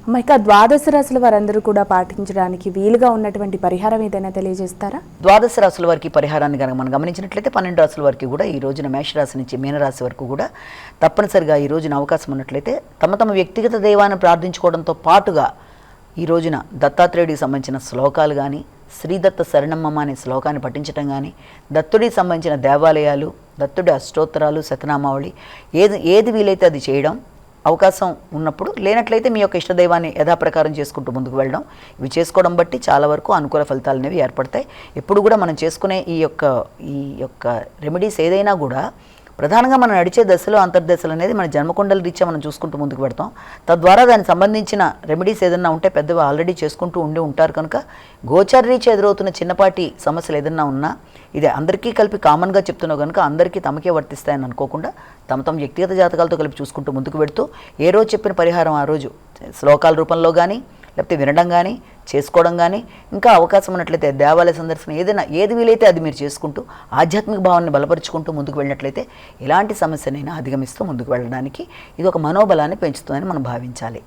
ఇక ద్వాదశ రాశుల వారందరూ కూడా పాటించడానికి వీలుగా ఉన్నటువంటి పరిహారం ఏదైనా తెలియజేస్తారా? ద్వాదశ రాశుల వారికి పరిహారాన్ని కనుక మనం గమనించినట్లయితే 12 రాశుల వారికి కూడా ఈ రోజున మేషరాశి నుంచి మీనరాశి వరకు కూడా తప్పనిసరిగా ఈ రోజున అవకాశం ఉన్నట్లయితే తమ తమ వ్యక్తిగత దైవాన్ని ప్రార్థించుకోవడంతో పాటుగా ఈ రోజున దత్తాత్రేయుడికి సంబంధించిన శ్లోకాలు కానీ, శ్రీదత్త శరణమ్మ అనే శ్లోకాన్ని పఠించడం కానీ, దత్తుడికి సంబంధించిన దేవాలయాలు, దత్తుడి అష్టోత్తరాలు, శతనామావళి ఏది వీలైతే అది చేయడం, అవకాశం ఉన్నప్పుడు లేనట్లయితే మీ యొక్క ఇష్టదైవాన్ని యథాప్రకారం చేసుకుంటూ ముందుకు వెళ్ళడం, ఇవి చేసుకోవడం బట్టి చాలా వరకు అనుకూల ఫలితాలు అనేవి ఏర్పడతాయి. ఎప్పుడు కూడా మనం చేసుకునే ఈ యొక్క రెమెడీస్ ఏదైనా కూడా ప్రధానంగా మనం నడిచే దశలో అంతర్దశలు అనేది మన జన్మకుండల రీత్యా మనం చూసుకుంటూ ముందుకు పెడతాం. తద్వారా దానికి సంబంధించిన రెమెడీస్ ఏదన్నా ఉంటే పెద్దవి ఆల్రెడీ చేసుకుంటూ ఉంటారు కనుక గోచార రీత్యా ఎదురవుతున్న చిన్నపాటి సమస్యలు ఏదన్నా ఉన్నా ఇది అందరికీ కలిపి కామన్గా చెప్తున్నావు కనుక అందరికీ తమకే వర్తిస్తాయని అనుకోకుండా తమ వ్యక్తిగత జాతకాలతో కలిపి చూసుకుంటూ ముందుకు పెడుతూ ఏ రోజు చెప్పిన పరిహారం ఆ రోజు శ్లోకాల రూపంలో కానీ, లేకపోతే వినడం కానీ, చేసుకోవడం కానీ, ఇంకా అవకాశం ఉన్నట్లయితే దేవాలయ సందర్శన ఏది వీలైతే అది మీరు చేసుకుంటూ ఆధ్యాత్మిక భావాన్ని బలపరుచుకుంటూ ముందుకు వెళ్ళినట్లయితే ఎలాంటి సమస్యనైనా అధిగమిస్తూ ముందుకు వెళ్ళడానికి ఇది ఒక మనోబలాన్ని పెంచుతుందని మనం భావించాలి.